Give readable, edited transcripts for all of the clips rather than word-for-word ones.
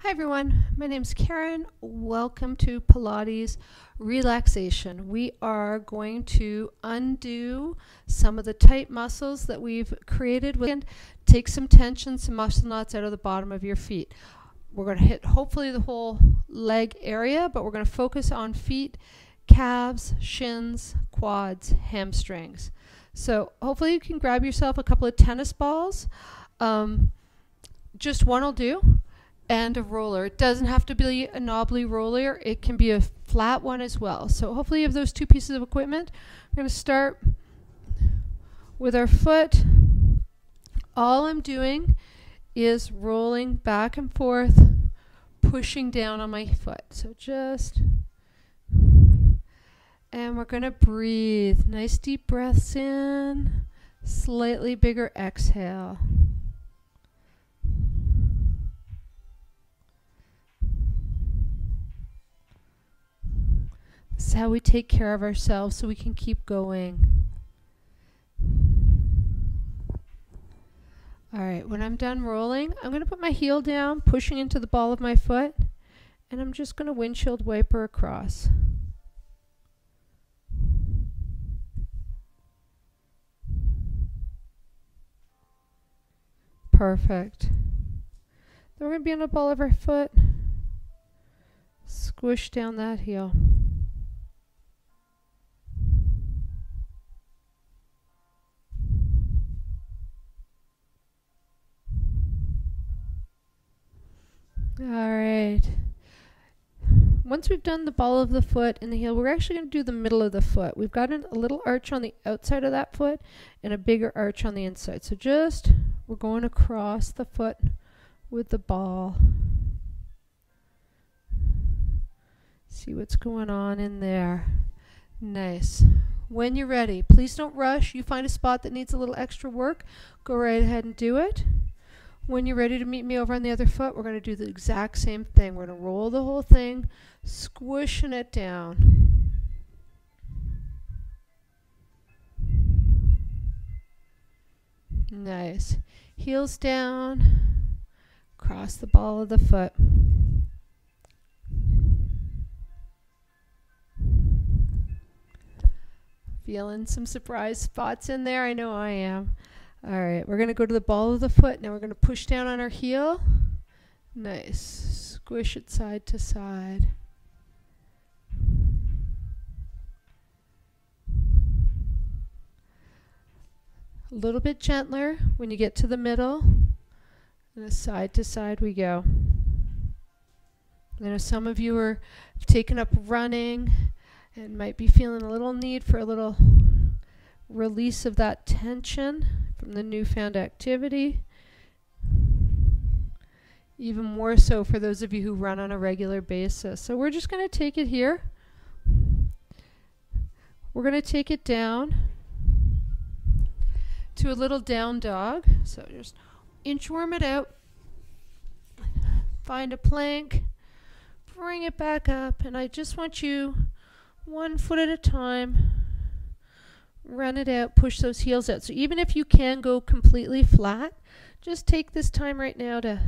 Hi everyone, my name's Karen. Welcome to Pilates Relaxation. We are going to undo some of the tight muscles that we've created and take some tension, some muscle knots out of the bottom of your feet. We're going to hit hopefully the whole leg area, but we're going to focus on feet, calves, shins, quads, hamstrings. So hopefully you can grab yourself a couple of tennis balls. Just one will do. And a roller. It doesn't have to be a knobbly roller. It can be a flat one as well. So hopefully you have those two pieces of equipment. We're going to start with our foot. All I'm doing is rolling back and forth, pushing down on my foot. So just, and we're going to breathe. Nice deep breaths in, slightly bigger exhale. This is how we take care of ourselves so we can keep going. Alright, when I'm done rolling, I'm going to put my heel down, pushing into the ball of my foot, and I'm just going to windshield wiper across. Perfect. Then we're going to be on the ball of our foot, squish down that heel. Alright, once we've done the ball of the foot and the heel, we're actually going to do the middle of the foot. We've got a little arch on the outside of that foot and a bigger arch on the inside. So just, we're going across the foot with the ball. See what's going on in there. Nice. When you're ready, please don't rush. You find a spot that needs a little extra work, go right ahead and do it. When you're ready to meet me over on the other foot, we're going to do the exact same thing. We're going to roll the whole thing, squishing it down. Nice. Heels down, cross the ball of the foot. Feeling some surprise spots in there? I know I am. Alright, we're going to go to the ball of the foot. Now we're going to push down on our heel. Nice. Squish it side to side. A little bit gentler when you get to the middle. And side to side we go. I know some of you are taking up running and might be feeling a little need for a little release of that tension from the newfound activity. Even more so for those of you who run on a regular basis. So we're just going to take it here. We're going to take it down to a little down dog. So just inchworm it out. Find a plank. Bring it back up. And I just want you, one foot at a time, run it out, push those heels out. So even if you can go completely flat, just take this time right now to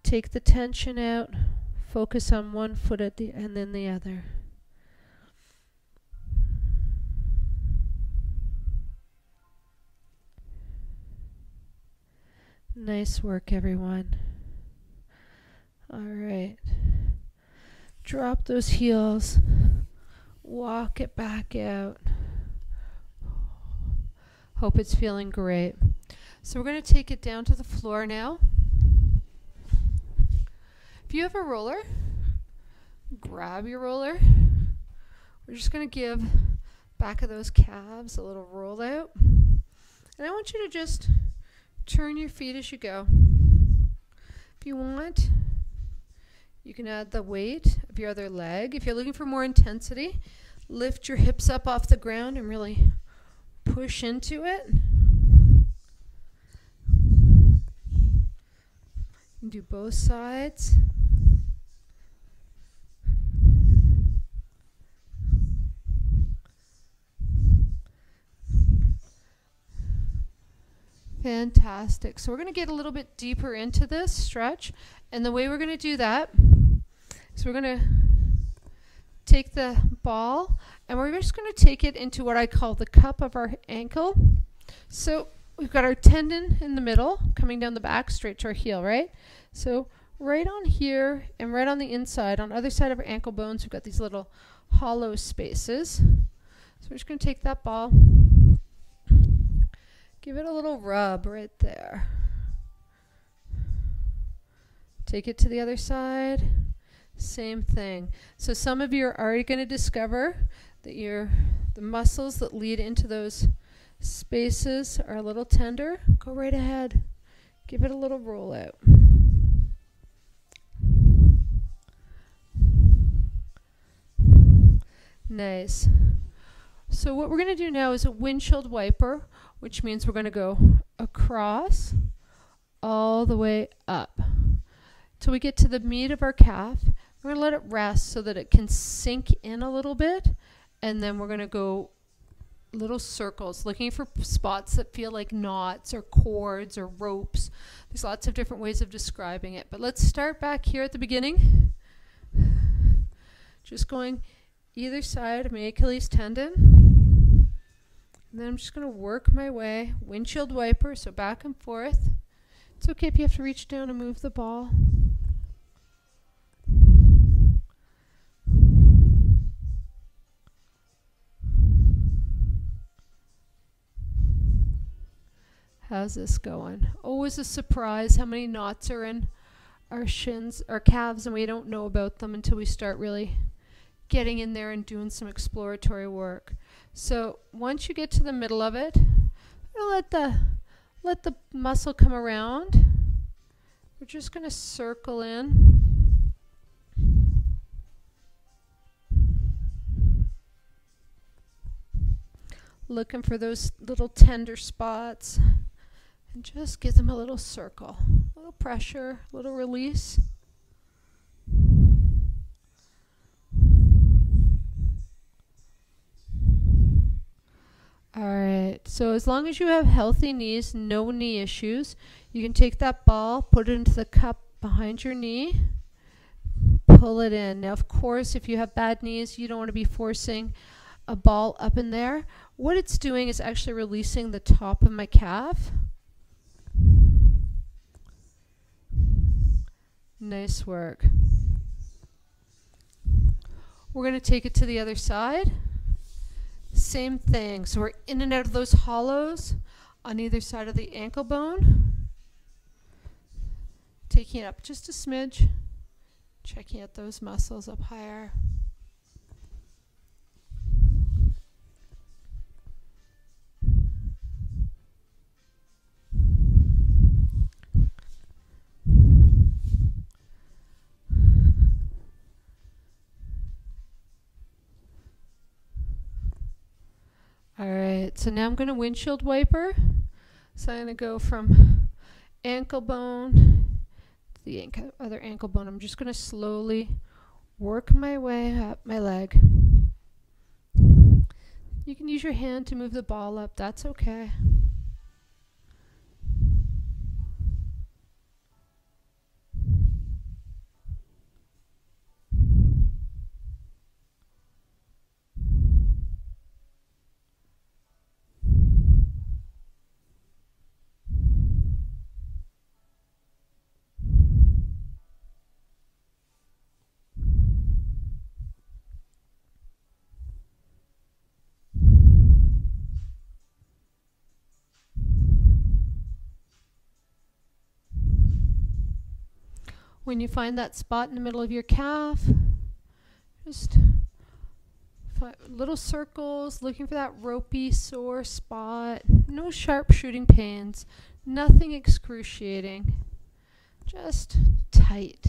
take the tension out, focus on one foot at the and then the other. Nice work, everyone. All right. Drop those heels, walk it back out. Hope it's feeling great. So we're going to take it down to the floor now. If you have a roller, grab your roller. We're just going to give back of those calves a little roll out. And I want you to just turn your feet as you go. If you want, you can add the weight of your other leg. If you're looking for more intensity, lift your hips up off the ground and really push into it. You can do both sides. Fantastic. So we're going to get a little bit deeper into this stretch. And the way we're going to do that is we're going to take the ball and we're just going to take it into what I call the cup of our ankle. So we've got our tendon in the middle coming down the back straight to our heel, right? So right on here and right on the inside, on the other side of our ankle bones, we've got these little hollow spaces. So we're just going to take that ball, give it a little rub right there. Take it to the other side. Same thing. So some of you are already going to discover that the muscles that lead into those spaces are a little tender. Go right ahead. Give it a little roll out. Nice. So what we're going to do now is a windshield wiper, which means we're going to go across all the way up till we get to the meat of our calf. We're going to let it rest so that it can sink in a little bit, and then we're going to go little circles, looking for spots that feel like knots or cords or ropes. There's lots of different ways of describing it, but let's start back here at the beginning. Just going either side of my Achilles tendon. And then I'm just going to work my way, windshield wiper, so back and forth. It's okay if you have to reach down and move the ball. How's this going? Always a surprise how many knots are in our shins, our calves, and we don't know about them until we start really getting in there and doing some exploratory work. So once you get to the middle of it, let the muscle come around. We're just going to circle in. Looking for those little tender spots. And just give them a little circle, a little pressure, a little release. All right, so as long as you have healthy knees, no knee issues, you can take that ball, put it into the cup behind your knee, pull it in. Now, of course, if you have bad knees, you don't want to be forcing a ball up in there. What it's doing is actually releasing the top of my calf. Nice work. We're going to take it to the other side. Same thing. So we're in and out of those hollows on either side of the ankle bone. Taking it up just a smidge. Checking out those muscles up higher. All right, so now I'm going to windshield wiper. So I'm going to go from ankle bone to the other ankle bone. I'm just going to slowly work my way up my leg. You can use your hand to move the ball up. That's okay. When you find that spot in the middle of your calf, just little circles, looking for that ropey, sore spot. No sharp shooting pains, nothing excruciating, just tight.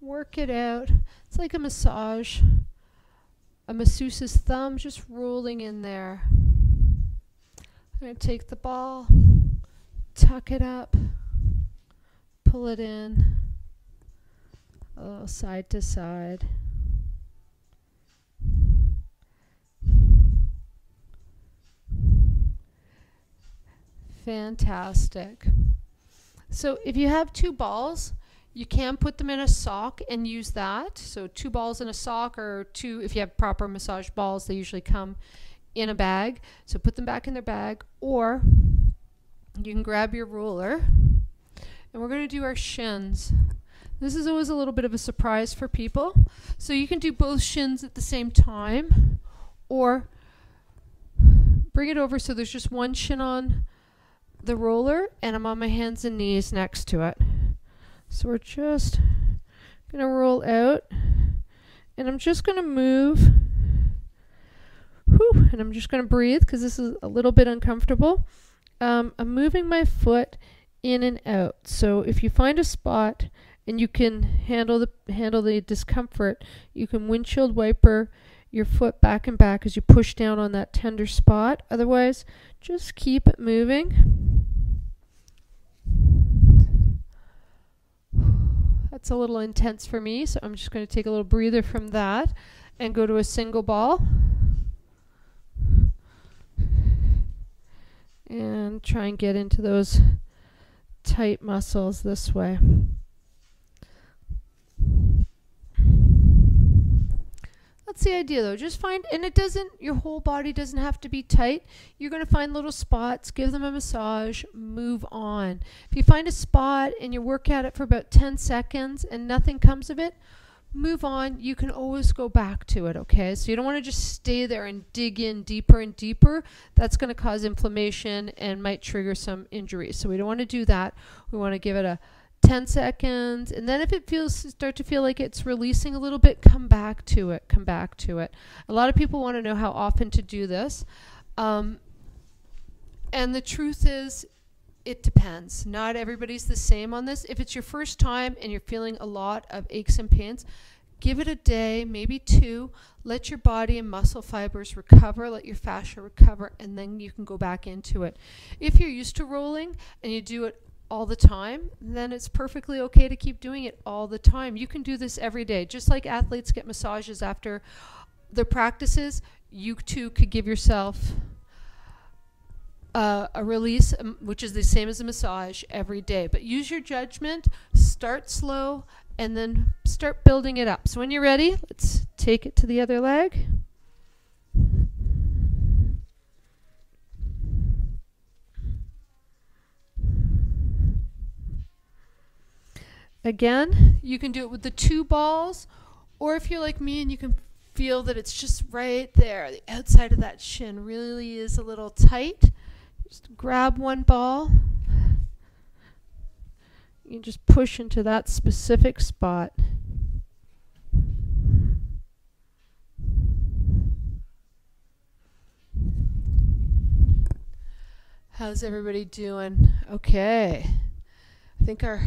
Work it out. It's like a massage. A masseuse's thumb just rolling in there. I'm going to take the ball, tuck it up, pull it in, a little side to side. Fantastic. So if you have 2 balls, you can put them in a sock and use that. So 2 balls in a sock, or 2, if you have proper massage balls, they usually come in a bag. So put them back in their bag, or you can grab your roller, and we're going to do our shins. This is always a little bit of a surprise for people. So you can do both shins at the same time, or bring it over so there's just one shin on the roller and I'm on my hands and knees next to it. So we're just going to roll out, and I'm just going to move. Whew, and I'm just going to breathe because this is a little bit uncomfortable. I'm moving my foot in and out. So if you find a spot and you can handle the discomfort, you can windshield wiper your foot back and back as you push down on that tender spot. Otherwise, just keep it moving. That's a little intense for me, so I'm just going to take a little breather from that and go to a single ball. And try and get into those tight muscles this way. That's the idea though. Just find, and your whole body doesn't have to be tight. You're going to find little spots, give them a massage, move on. If you find a spot and you work at it for about 10 seconds and nothing comes of it, move on. You can always go back to it, okay? So you don't want to just stay there and dig in deeper and deeper. That's going to cause inflammation and might trigger some injuries. So we don't want to do that. We want to give it a 10 seconds, and then if it start to feel like it's releasing a little bit, come back to it. A lot of people want to know how often to do this, and the truth is it depends. Not everybody's the same on this. If it's your first time and you're feeling a lot of aches and pains, give it a day, maybe 2. Let your body and muscle fibers recover, let your fascia recover, and then you can go back into it. If you're used to rolling and you do it all the time, then it's perfectly okay to keep doing it all the time. You can do this every day. Just like athletes get massages after their practices, you too could give yourself a release, which is the same as a massage, every day. But use your judgment, start slow, and then start building it up. So when you're ready, let's take it to the other leg. Again, you can do it with the 2 balls, or if you're like me and you can feel that it's just right there, the outside of that shin really is a little tight, just grab 1 ball. You can just push into that specific spot. How's everybody doing? Okay. I think our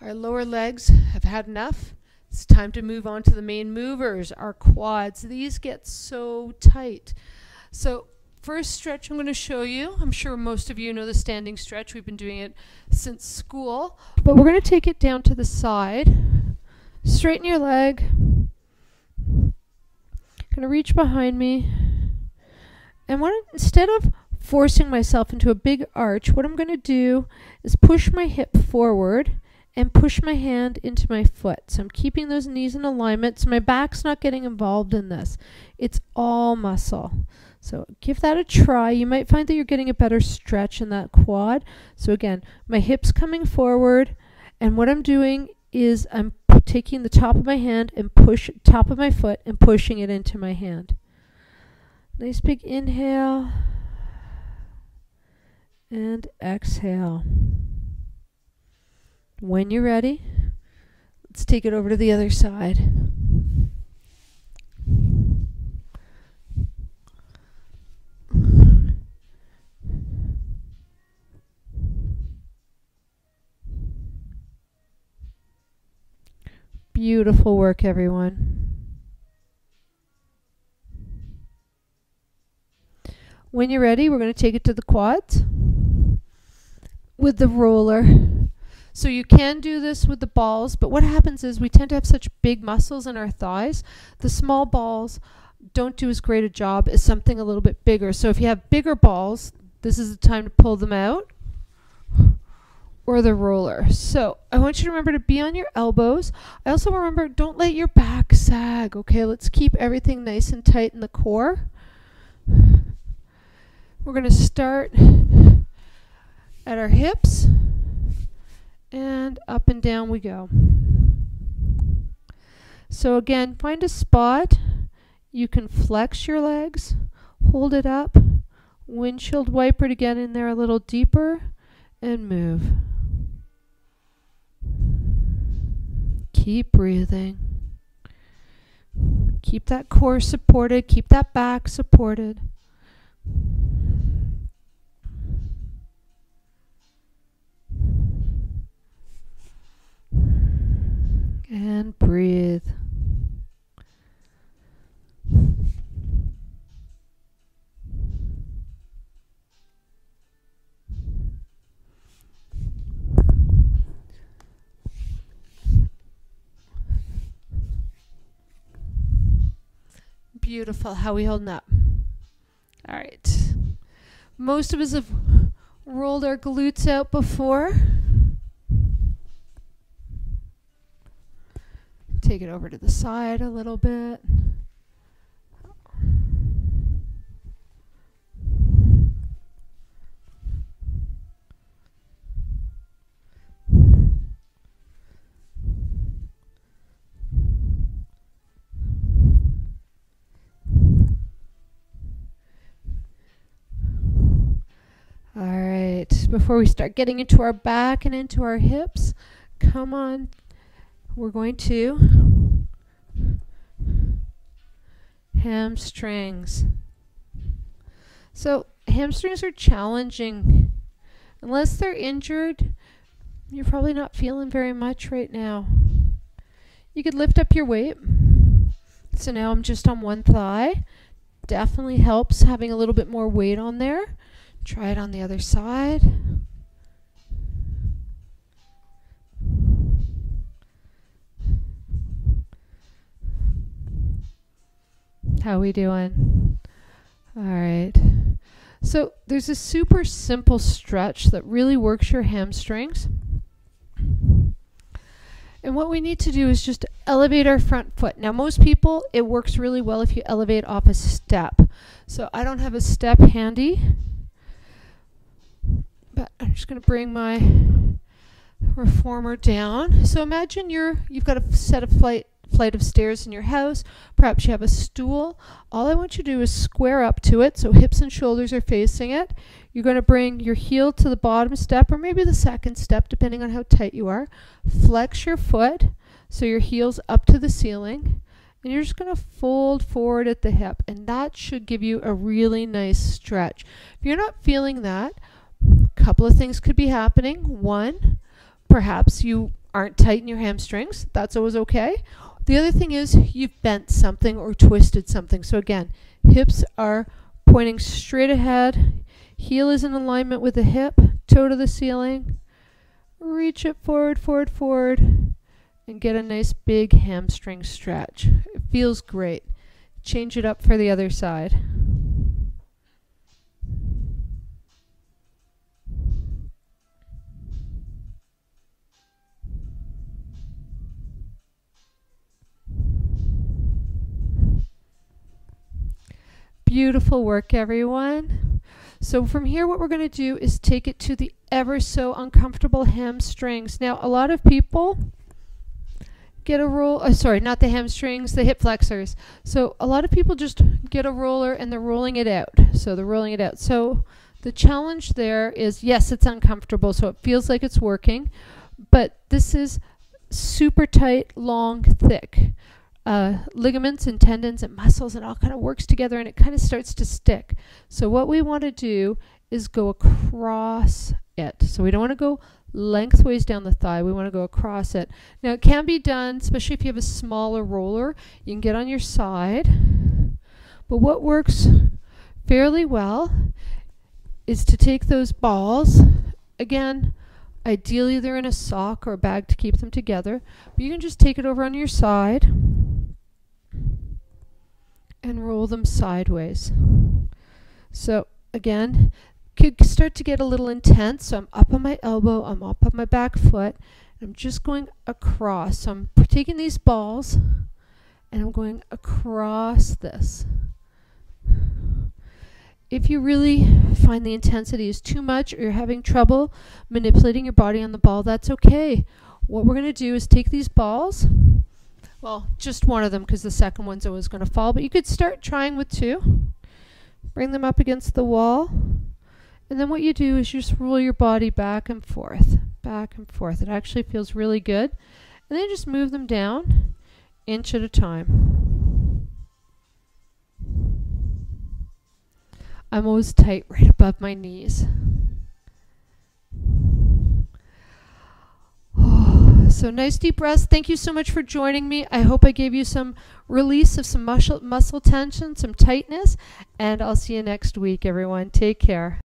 lower legs have had enough. It's time to move on to the main movers, our quads. These get so tight. So first stretch I'm going to show you, I'm sure most of you know the standing stretch. We've been doing it since school. But we're going to take it down to the side. Straighten your leg. Going to reach behind me. And instead of forcing myself into a big arch, what I'm going to do is push my hip forward and push my hand into my foot. So I'm keeping those knees in alignment, so my back's not getting involved in this. It's all muscle. So give that a try. You might find that you're getting a better stretch in that quad. So again, my hip's coming forward, and what I'm doing is I'm taking the top of my hand and top of my foot and pushing it into my hand. Nice big inhale and exhale. When you're ready, let's take it over to the other side. Beautiful work, everyone. When you're ready, we're going to take it to the quads with the roller. So you can do this with the balls, but what happens is we tend to have such big muscles in our thighs. The small balls don't do as great a job as something a little bit bigger. So if you have bigger balls, this is the time to pull them out, or the roller. So I want you to remember to be on your elbows. I also remember, don't let your back sag. Okay, let's keep everything nice and tight in the core. We're going to start at our hips, and up and down we go. So again, find a spot. You can flex your legs, hold it up, windshield wiper to get in there a little deeper, and move. Keep breathing. Keep that core supported, keep that back supported. And breathe. Beautiful. How are we holding up? All right. Most of us have rolled our glutes out before. Take it over to the side a little bit. All right, before we start getting into our back and into our hips, come on, we're going to hamstrings. So hamstrings are challenging. Unless they're injured, you're probably not feeling very much right now. You could lift up your weight. So now I'm just on one thigh. Definitely helps having a little bit more weight on there. Try it on the other side. How we doing? All right. So there's a super simple stretch that really works your hamstrings. And what we need to do is just elevate our front foot. Now most people, it works really well if you elevate off a step. So I don't have a step handy, but I'm just going to bring my reformer down. So imagine you've got a set of flight of stairs in your house. Perhaps you have a stool. All I want you to do is square up to it so hips and shoulders are facing it. You're going to bring your heel to the bottom step, or maybe the second step, depending on how tight you are. Flex your foot so your heel's up to the ceiling, and you're just going to fold forward at the hip, and that should give you a really nice stretch. If you're not feeling that, a couple of things could be happening. One, perhaps you aren't tight in your hamstrings. That's always okay. The other thing is you've bent something or twisted something. So again, hips are pointing straight ahead. Heel is in alignment with the hip, toe to the ceiling. Reach it forward, forward, forward, and get a nice big hamstring stretch. It feels great. Change it up for the other side. Beautiful work, everyone. So from here, what we're going to do is take it to the ever so uncomfortable hamstrings. Now, a lot of people get a roll, sorry, not the hamstrings, the hip flexors. So a lot of people just get a roller and they're rolling it out. So they're rolling it out. So the challenge there is, yes, it's uncomfortable, so it feels like it's working, but this is super tight, long, thick. Ligaments and tendons and muscles, and all kind of works together, and it kind of starts to stick. So what we want to do is go across it. So we don't want to go lengthways down the thigh. We want to go across it. Now it can be done, especially if you have a smaller roller. You can get on your side. But what works fairly well is to take those balls, again, ideally they're in a sock or a bag to keep them together, but you can just take it over on your side and roll them sideways. So again, could start to get a little intense. So I'm up on my elbow, I'm up on my back foot, and I'm just going across. So I'm taking these balls and I'm going across this. If you really find the intensity is too much or you're having trouble manipulating your body on the ball, that's okay. What we're going to do is take these balls, well, just one of them because the second one's always going to fall, but you could start trying with two. Bring them up against the wall. And then what you do is you just roll your body back and forth, back and forth. It actually feels really good. And then just move them down, inch at a time. I'm always tight right above my knees. So nice deep breaths. Thank you so much for joining me. I hope I gave you some release of some muscle tension, some tightness, and I'll see you next week, everyone. Take care.